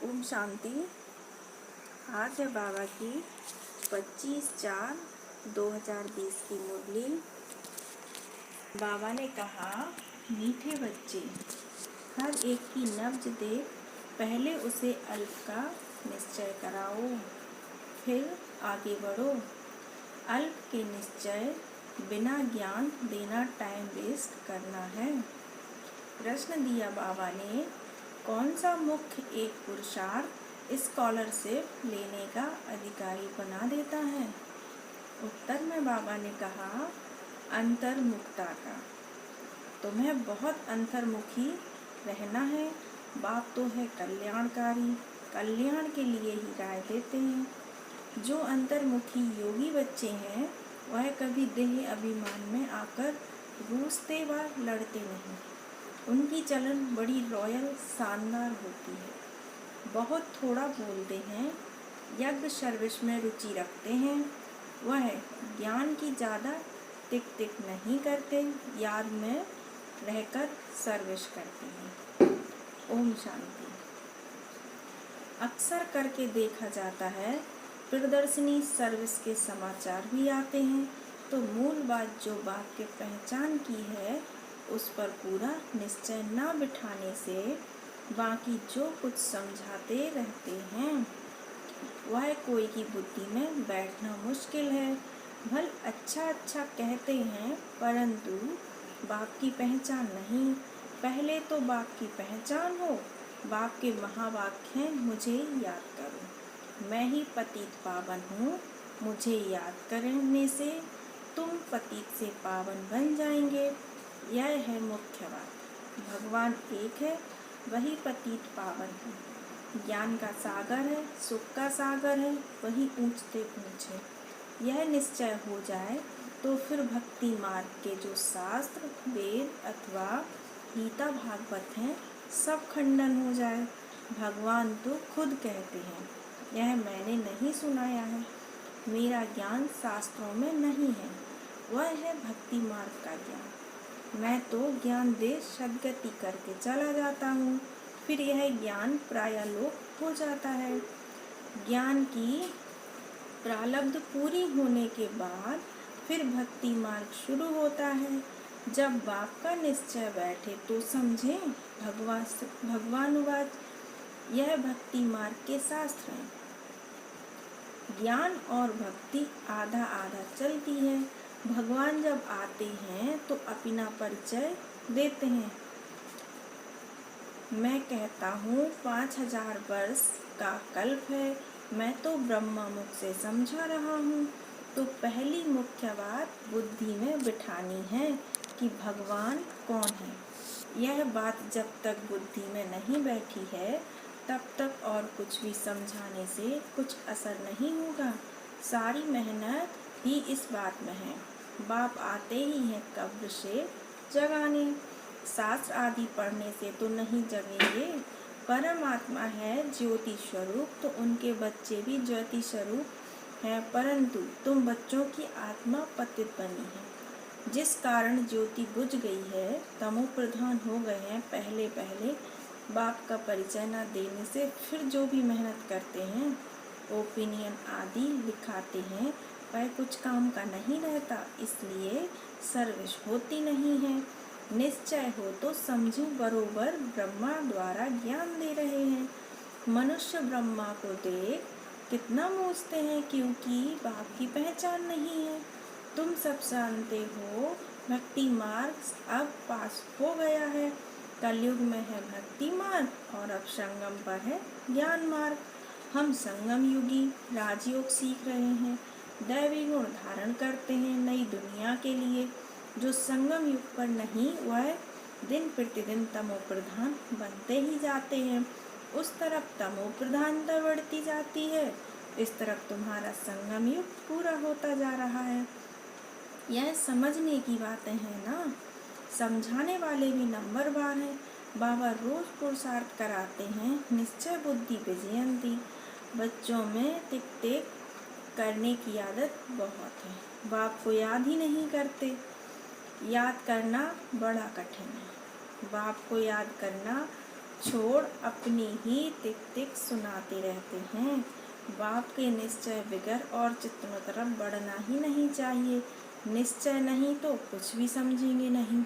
ओम शांति। आज है बाबा की 25/4/2020 की मुरली। बाबा ने कहा, मीठे बच्चे, हर एक की नब्ज देख पहले उसे अल्प का निश्चय कराओ, फिर आगे बढ़ो। अल्प के निश्चय बिना ज्ञान देना टाइम वेस्ट करना है। प्रश्न दिया बाबा ने, कौन सा मुख्य एक पुरुषार्थ स्कॉलरशिप लेने का अधिकारी बना देता है? उत्तर में बाबा ने कहा, अंतर्मुखता का। तुम्हें बहुत अंतर्मुखी रहना है। बाप तो है कल्याणकारी, कल्याण के लिए ही राय देते हैं। जो अंतर्मुखी योगी बच्चे हैं वह कभी देह अभिमान में आकर रूसते व लड़ते नहीं। उनकी चलन बड़ी रॉयल शानदार होती है। बहुत थोड़ा बोलते हैं, यज्ञ सर्विस में रुचि रखते हैं। वह ज्ञान की ज़्यादा टिक टिक नहीं करते, याद में रहकर सर्विस करते हैं। ओम शांति। अक्सर करके देखा जाता है, प्रदर्शनी सर्विस के समाचार भी आते हैं तो मूल बात जो बाप के पहचान की है उस पर पूरा निश्चय न बिठाने से बाकी जो कुछ समझाते रहते हैं वह कोई की बुद्धि में बैठना मुश्किल है। भल अच्छा अच्छा कहते हैं परंतु बाप की पहचान नहीं। पहले तो बाप की पहचान हो। बाप के महावाक्य हैं, मुझे याद करो, मैं ही पतित पावन हूँ। मुझे याद करने से तुम पतित से पावन बन जाएंगे। यह है मुख्य बात। भगवान एक है, वही पतित पावन है। ज्ञान का सागर है, सुख का सागर है, वही ऊंचते ऊंचे। यह निश्चय हो जाए तो फिर भक्ति मार्ग के जो शास्त्र वेद अथवा गीता भागवत हैं सब खंडन हो जाए। भगवान तो खुद कहते हैं, यह मैंने नहीं सुनाया है, मेरा ज्ञान शास्त्रों में नहीं है, वह है भक्ति मार्ग का ज्ञान। मैं तो ज्ञान दे सद्गति करके चला जाता हूँ, फिर यह ज्ञान प्रायः लोप हो जाता है। ज्ञान की प्रारब्ध पूरी होने के बाद फिर भक्ति मार्ग शुरू होता है। जब बाप का निश्चय बैठे तो समझें, भगवानुवाच, यह भक्ति मार्ग के शास्त्र हैं। ज्ञान और भक्ति आधा आधा चलती है। भगवान जब आते हैं तो अपना परिचय देते हैं। मैं कहता हूँ 5000 वर्ष का कल्प है, मैं तो ब्रह्मा मुख से समझा रहा हूँ। तो पहली मुख्य बात बुद्धि में बिठानी है कि भगवान कौन है। यह बात जब तक बुद्धि में नहीं बैठी है तब तक और कुछ भी समझाने से कुछ असर नहीं होगा। सारी मेहनत ही इस बात में है। बाप आते ही हैं कब्र से जगाने। शास्त्र आदि पढ़ने से तो नहीं जगेंगे। परमात्मा है ज्योति स्वरूप, तो उनके बच्चे भी ज्योति स्वरूप हैं, परंतु तुम बच्चों की आत्मा पतित बनी है, जिस कारण ज्योति बुझ गई है, तमो प्रधान हो गए हैं। पहले पहले बाप का परिचय न देने से फिर जो भी मेहनत करते हैं, ओपिनियन आदि लिखाते हैं, वह कुछ काम का नहीं रहता, इसलिए सर्विस होती नहीं है। निश्चय हो तो समझो बरोबर ब्रह्मा द्वारा ज्ञान दे रहे हैं। मनुष्य ब्रह्मा को देख कितना मूझते हैं, क्योंकि बाप की पहचान नहीं है। तुम सब जानते हो भक्ति मार्ग अब पास हो गया है। कलयुग में है भक्ति मार्ग और अब संगम पर है ज्ञान मार्ग। हम संगम युगी राजयोग सीख रहे हैं, दैवी गुण धारण करते हैं नई दुनिया के लिए। जो संगम युग पर नहीं, वह दिन प्रतिदिन तमो प्रधान बनते ही जाते हैं। उस तरफ तमो प्रधानता बढ़ती जाती है, इस तरफ तुम्हारा संगम युग पूरा होता जा रहा है। यह समझने की बातें हैं ना। समझाने वाले भी नंबरवार हैं। बाबा रोज पुरुषार्थ कराते हैं, निश्चय बुद्धि विजयंती। बच्चों में टिक टिक करने की आदत बहुत है, बाप को याद ही नहीं करते। याद करना बड़ा कठिन है। बाप को याद करना छोड़ अपनी ही तिक तिक सुनाते रहते हैं। बाप के निश्चय बिगर और चित्तों तरफ बढ़ना ही नहीं चाहिए। निश्चय नहीं तो कुछ भी समझेंगे नहीं।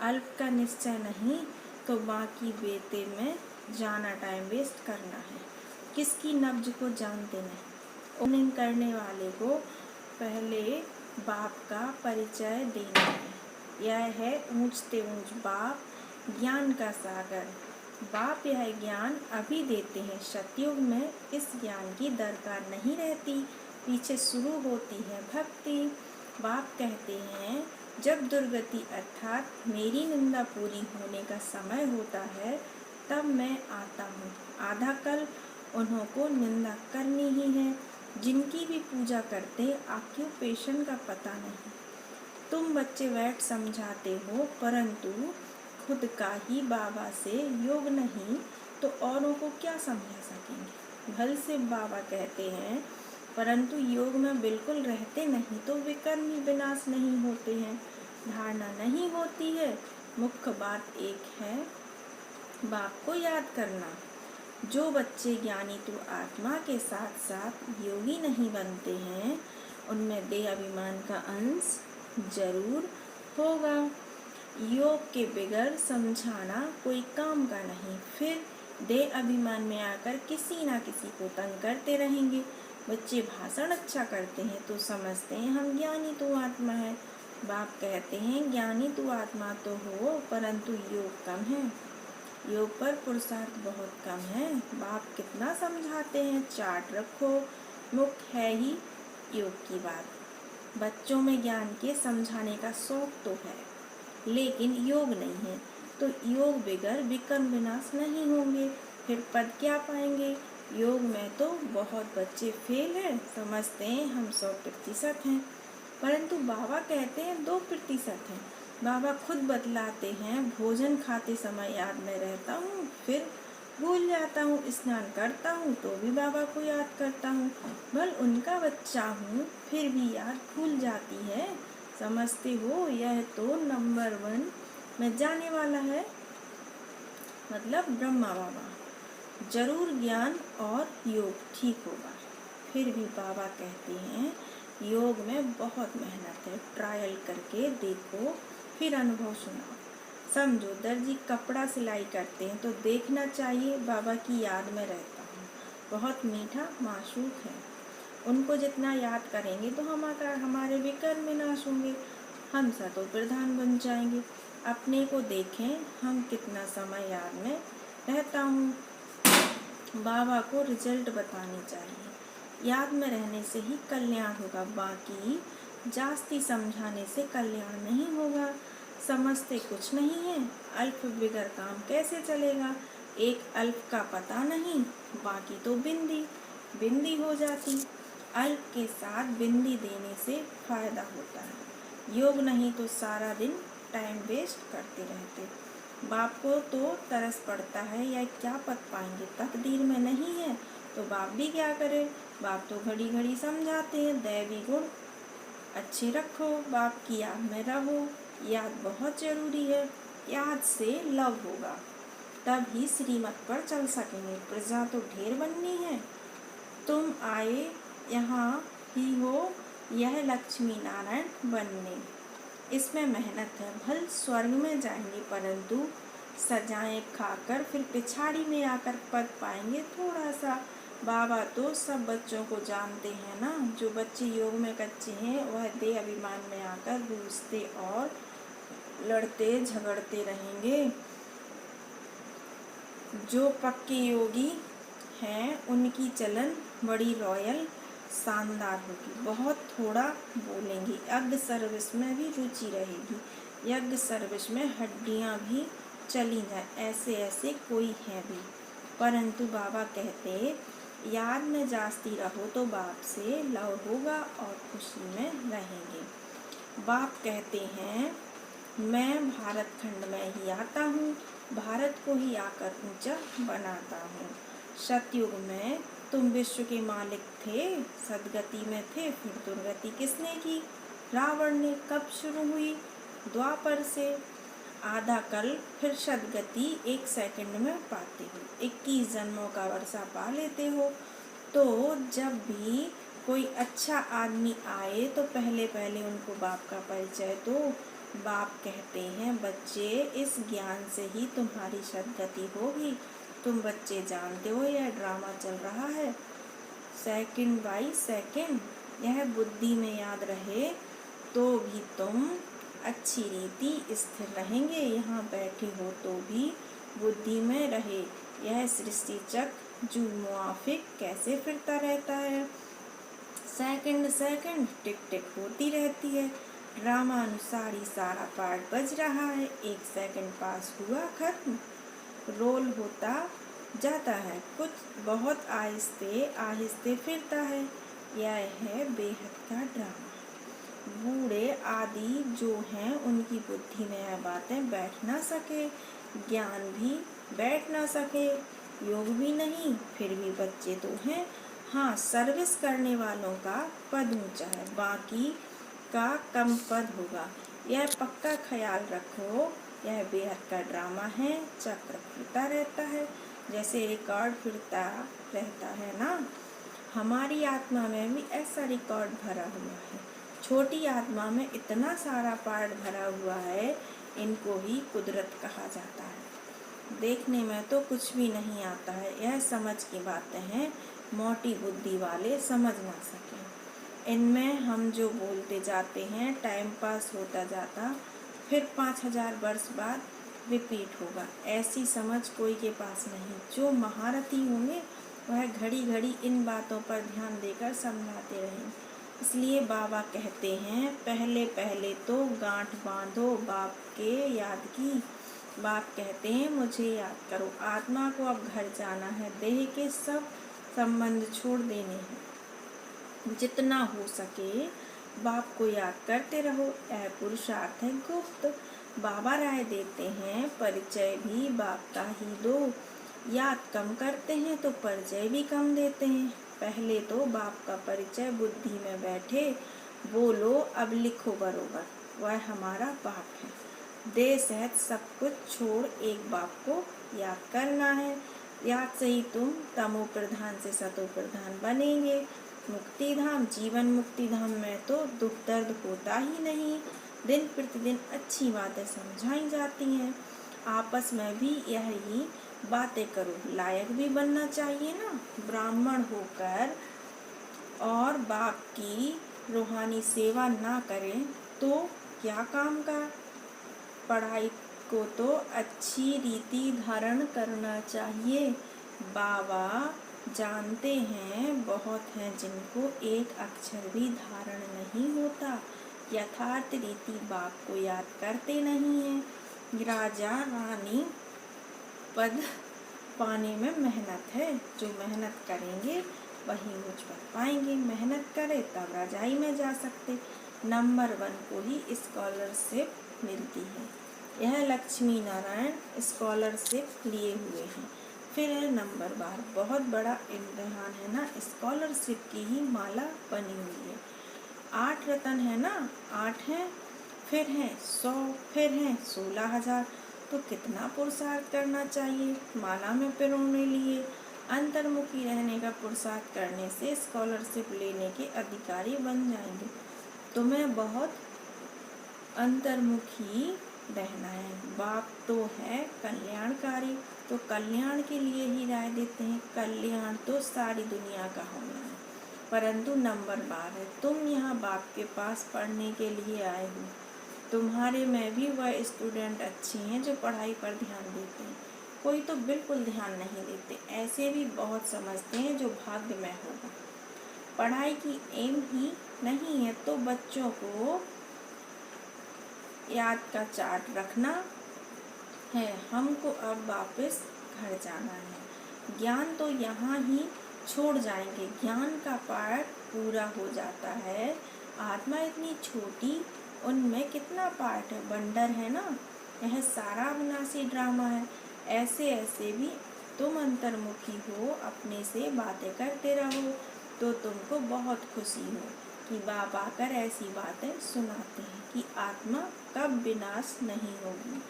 अल्प का निश्चय नहीं तो बाकी बेते में जाना टाइम वेस्ट करना है। किसकी नब्ज को जानते नहीं। ओपनिंग करने वाले को पहले बाप का परिचय देना है। यह है ऊंचते ऊंच बाप, ज्ञान का सागर। बाप यह ज्ञान अभी देते हैं। सतयुग में इस ज्ञान की दरकार नहीं रहती, पीछे शुरू होती है भक्ति। बाप कहते हैं जब दुर्गति अर्थात मेरी निंदा पूरी होने का समय होता है तब मैं आता हूँ। आधा कल उन्हों को निंदा करनी ही है। जिनकी भी पूजा करते ऑक्यूपेशन का पता नहीं। तुम बच्चे बैठ समझाते हो परंतु खुद का ही बाबा से योग नहीं तो औरों को क्या समझा सकेंगे। भल से बाबा कहते हैं परंतु योग में बिल्कुल रहते नहीं तो विकर्म ही विनाश नहीं होते हैं। धारणा नहीं होती है। मुख्य बात एक है बाप को याद करना। जो बच्चे ज्ञानी तो आत्मा के साथ साथ योगी नहीं बनते हैं उनमें देह अभिमान का अंश जरूर होगा। योग के बिगर समझाना कोई काम का नहीं। फिर देह अभिमान में आकर किसी ना किसी को तंग करते रहेंगे। बच्चे भाषण अच्छा करते हैं तो समझते हैं हम ज्ञानी तो आत्मा है। बाप कहते हैं ज्ञानी तो आत्मा तो हो परंतु योग कम है। योग पर पुरुषार्थ बहुत कम है। बाप कितना समझाते हैं, चार्ट रखो। मुख्य है ही योग की बात। बच्चों में ज्ञान के समझाने का शौक तो है लेकिन योग नहीं है तो योग बिगर विकर्म विनाश नहीं होंगे। फिर पद क्या पाएंगे। योग में तो बहुत बच्चे फेल हैं, समझते हैं हम 100% हैं परंतु बाबा कहते हैं 2% हैं। बाबा खुद बतलाते हैं भोजन खाते समय याद में रहता हूँ फिर भूल जाता हूँ। स्नान करता हूँ तो भी बाबा को याद करता हूँ। भल उनका बच्चा हूँ फिर भी याद भूल जाती है। समझते हो यह तो नंबर 1 में जाने वाला है मतलब ब्रह्मा बाबा। जरूर ज्ञान और योग ठीक होगा। फिर भी बाबा कहते हैं योग में बहुत मेहनत है। ट्रायल करके देखो फिर अनुभव सुनाओ। समझो दर्जी कपड़ा सिलाई करते हैं तो देखना चाहिए बाबा की याद में रहता हूँ। बहुत मीठा माशूक है। उनको जितना याद करेंगे तो हमारे विकर्म विनाश होंगे। हम सतो प्रधान बन जाएंगे। अपने को देखें हम कितना समय याद में रहता हूँ। बाबा को रिजल्ट बताने चाहिए। याद में रहने से ही कल्याण होगा, बाकी जास्ती समझाने से कल्याण नहीं होगा। समझते कुछ नहीं है। अल्प बिगर काम कैसे चलेगा। एक अल्प का पता नहीं बाकी तो बिंदी बिंदी हो जाती। अल्प के साथ बिंदी देने से फायदा होता है। योग नहीं तो सारा दिन टाइम वेस्ट करते रहते। बाप को तो तरस पड़ता है या क्या पद पाएंगे, तकदीर में नहीं है तो बाप भी क्या करे। बाप तो घड़ी घड़ी समझाते हैं दैवी गुण अच्छे रखो, बाप की याद में रहो। याद बहुत जरूरी है। याद से लव होगा तब ही श्रीमत पर चल सकेंगे। प्रजा तो ढेर बननी है। तुम आए यहाँ ही हो यह लक्ष्मी नारायण बनने। इसमें मेहनत है। भल स्वर्ग में जाएंगे परंतु सजाएं खाकर फिर पिछाड़ी में आकर पद पाएंगे थोड़ा सा। बाबा तो सब बच्चों को जानते हैं ना। जो बच्चे योग में कच्चे हैं वह देह अभिमान में आकर रूसते और लड़ते झगड़ते रहेंगे। जो पक्के योगी हैं उनकी चलन बड़ी रॉयल शानदार होगी। बहुत थोड़ा बोलेंगे। यज्ञ सर्विस में भी रुचि रहेगी। यज्ञ सर्विस में हड्डियां भी चली जाए ऐसे ऐसे कोई हैं भी। परंतु बाबा कहते याद में जास्ती रहो तो बाप से लव होगा और खुशी में रहेंगे। बाप कहते हैं मैं भारत खंड में ही आता हूँ, भारत को ही आकर ऊंचा बनाता हूँ। सतयुग में तुम विश्व के मालिक थे, सदगति में थे, फिर दुर्गति किसने की। रावण ने। कब शुरू हुई। द्वापर से। आधा कल्प फिर सदगति 1 सेकंड में पाते हो, 21 जन्मों का वर्षा पा लेते हो। तो जब भी कोई अच्छा आदमी आए तो पहले पहले उनको बाप का परिचय दो। बाप कहते हैं बच्चे, इस ज्ञान से ही तुम्हारी सदगति होगी। तुम बच्चे जानते हो यह ड्रामा चल रहा है, सेकंड बाई सेकंड। यह बुद्धि में याद रहे तो भी तुम अच्छी रीति स्थिर रहेंगे। यहाँ बैठे हो तो भी बुद्धि में रहे यह सृष्टि चक्र जो मुआफिक कैसे फिरता रहता है, सेकंड सेकंड टिक टिक होती रहती है। ड्रामा अनुसार ही सारा पार्ट बज रहा है। 1 सेकंड पास हुआ, खत्म। रोल होता जाता है, कुछ बहुत आहिस्ते आहिस्ते फिरता है। यह है बेहद का ड्रामा। बूढ़े आदि जो हैं उनकी बुद्धि में यह बातें बैठ ना सके, ज्ञान भी बैठ ना सके, योग भी नहीं, फिर भी बच्चे तो हैं। हाँ, सर्विस करने वालों का पद ऊंचा है, बाकी का कम पद होगा, यह पक्का ख्याल रखो। यह बेहद का ड्रामा है, चक्र फिरता रहता है जैसे रिकॉर्ड फिरता रहता है ना। हमारी आत्मा में भी ऐसा रिकॉर्ड भरा हुआ है। छोटी आत्मा में इतना सारा पार्ट भरा हुआ है, इनको ही कुदरत कहा जाता है। देखने में तो कुछ भी नहीं आता है, यह समझ की बातें हैं, मोटी बुद्धि वाले समझ ना सके। इनमें हम जो बोलते जाते हैं टाइम पास होता जाता, फिर 5000 वर्ष बाद रिपीट होगा। ऐसी समझ कोई के पास नहीं। जो महारथी होंगे वह घड़ी घड़ी इन बातों पर ध्यान देकर समझाते रहें। इसलिए बाबा कहते हैं पहले पहले तो गांठ बांधो बाप के याद की। बाप कहते हैं मुझे याद करो। आत्मा को अब घर जाना है, देह के सब संबंध छोड़ देने हैं। जितना हो सके बाप को याद करते रहो। यह पुरुषार्थ है गुप्त। बाबा राय देते हैं परिचय भी बाप का ही दो। याद कम करते हैं तो परिचय भी कम देते हैं। पहले तो बाप का परिचय बुद्धि में बैठे बोलो, अब लिखो बरोबर। वह हमारा बाप है। देह सहित सब कुछ छोड़ एक बाप को याद करना है। याद से ही तुम तमो प्रधान से सतो प्रधान बनेंगे। मुक्ति धाम, जीवन मुक्ति धाम में तो दुख दर्द होता ही नहीं। दिन प्रतिदिन अच्छी बातें समझाई जाती हैं। आपस में भी यही बातें करो। लायक भी बनना चाहिए ना। ब्राह्मण होकर और बाप की रूहानी सेवा ना करें तो क्या काम का। पढ़ाई को तो अच्छी रीति धारण करना चाहिए। बाबा जानते हैं बहुत हैं जिनको एक अक्षर भी धारण नहीं होता। यथार्थ रीति बाप को याद करते नहीं हैं। राजा रानी पद पाने में मेहनत है। जो मेहनत करेंगे वही मुझ पर पाएंगे। मेहनत करे तब रजाई में जा सकते। नंबर 1 को ही स्कॉलरशिप मिलती है। यह लक्ष्मी नारायण स्कॉलरशिप लिए हुए हैं। फिर है नंबर 12, बहुत बड़ा इम्तिहान है ना। स्कॉलरशिप की ही माला बनी हुई है। 8 रतन है ना, 8 हैं, फिर हैं 100, फिर हैं 16,000। तो कितना पुरुषार्थ करना चाहिए माला में पिरोने लिए। अंतर्मुखी रहने का पुरुषार्थ करने से स्कॉलरशिप लेने के अधिकारी बन जाएंगे। तुम्हें बहुत अंतर्मुखी रहना है। बाप तो है कल्याणकारी, तो कल्याण के लिए ही राय देते हैं। कल्याण तो सारी दुनिया का होना है, परंतु नंबर 12 है। तुम यहाँ बाप के पास पढ़ने के लिए आए हो। तुम्हारे में भी वह स्टूडेंट अच्छे हैं जो पढ़ाई पर ध्यान देते हैं। कोई तो बिल्कुल ध्यान नहीं देते। ऐसे भी बहुत समझते हैं जो भाग्य में होगा। पढ़ाई की एम ही नहीं है तो बच्चों को याद का चार्ट रखना है। हमको अब वापस घर जाना है। ज्ञान तो यहाँ ही छोड़ जाएंगे। ज्ञान का पार्ट पूरा हो जाता है। आत्मा इतनी छोटी, उनमें कितना पार्ट है, बंडर है ना। यह सारा अविनाशी ड्रामा है। ऐसे ऐसे भी तुम अंतर्मुखी हो, अपने से बातें करते रहो तो तुमको बहुत खुशी हो कि बाप आकर ऐसी बातें सुनाते हैं कि आत्मा कब विनाश नहीं होगी।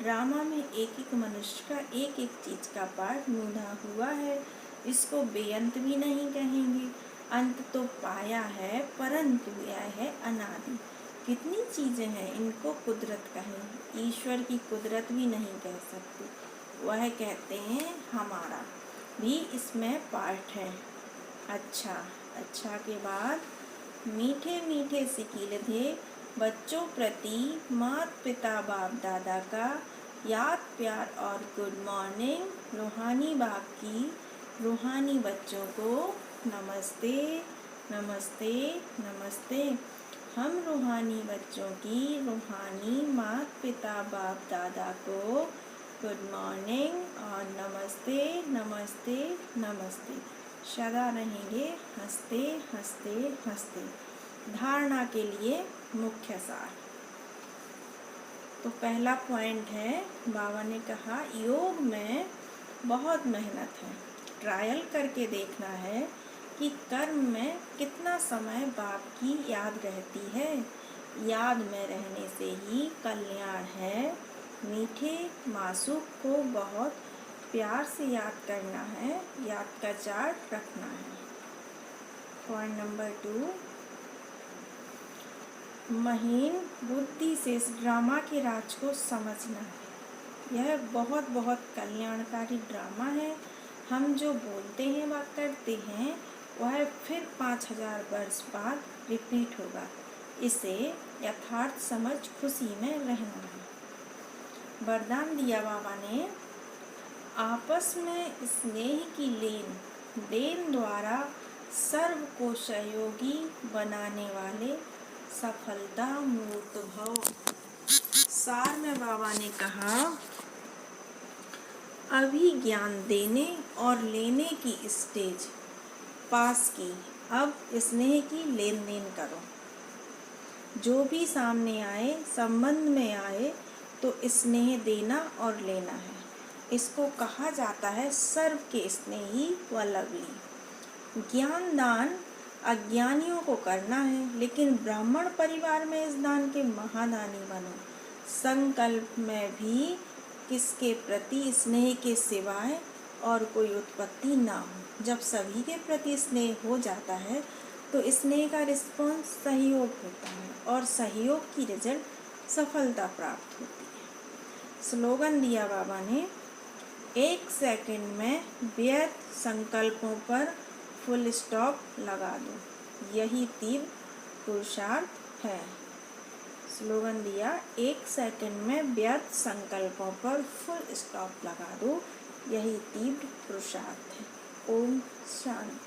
ड्रामा में एक एक मनुष्य का एक एक चीज का पार्ट मूंढा हुआ है। इसको बेअंत भी नहीं कहेंगे। अंत तो पाया है, परंतु यह है अनादि। कितनी चीजें हैं, इनको कुदरत कहें। ईश्वर की कुदरत भी नहीं कह सकते, वह कहते हैं हमारा भी इसमें पार्ट है। अच्छा, अच्छा के बाद मीठे मीठे सिकीलधे बच्चों प्रति मात पिता बाप दादा का याद प्यार और गुड मॉर्निंग। रूहानी बाप की रूहानी बच्चों को नमस्ते नमस्ते नमस्ते। हम रूहानी बच्चों की रूहानी मात पिता बाप दादा को गुड मॉर्निंग और नमस्ते नमस्ते नमस्ते। सदा रहेंगे हंसते हंसते हंसते। धारणा के लिए मुख्य सार। तो पहला पॉइंट है, बाबा ने कहा योग में बहुत मेहनत है। ट्रायल करके देखना है कि कर्म में कितना समय बाप की याद रहती है। याद में रहने से ही कल्याण है। मीठे मासूक को बहुत प्यार से याद करना है, याद का चार्ट रखना है। पॉइंट नंबर 2, महीन बुद्धि से इस ड्रामा के राज को समझना है। यह बहुत बहुत कल्याणकारी ड्रामा है। हम जो बोलते हैं व करते हैं वह फिर 5000 वर्ष बाद रिपीट होगा। इसे यथार्थ समझ खुशी में रहना है। वरदान दिया बाबा ने, आपस में स्नेह की लेन देन द्वारा सर्व को सहयोगी बनाने वाले सफलता मूर्त भव। सार में बाबा ने कहा, अभी ज्ञान देने और लेने की स्टेज पास की, अब स्नेह की लेन देन करो। जो भी सामने आए, संबंध में आए, तो स्नेह देना और लेना है। इसको कहा जाता है सर्व के स्नेही व लवली। ज्ञान दान अज्ञानियों को करना है, लेकिन ब्राह्मण परिवार में इस दान के महादानी बनो। संकल्प में भी किसके प्रति स्नेह के सिवाय और कोई उत्पत्ति ना हो। जब सभी के प्रति स्नेह हो जाता है तो स्नेह का रिस्पॉन्स सहयोग होता है और सहयोग की रिजल्ट सफलता प्राप्त होती है। स्लोगन दिया बाबा ने, 1 सेकंड में व्यर्थ संकल्पों पर फुल स्टॉप लगा दो, यही तीव्र पुरुषार्थ है। स्लोगन दिया, 1 सेकंड में व्यर्थ संकल्पों पर फुल स्टॉप लगा दो, यही तीव्र पुरुषार्थ है। ओम शांति।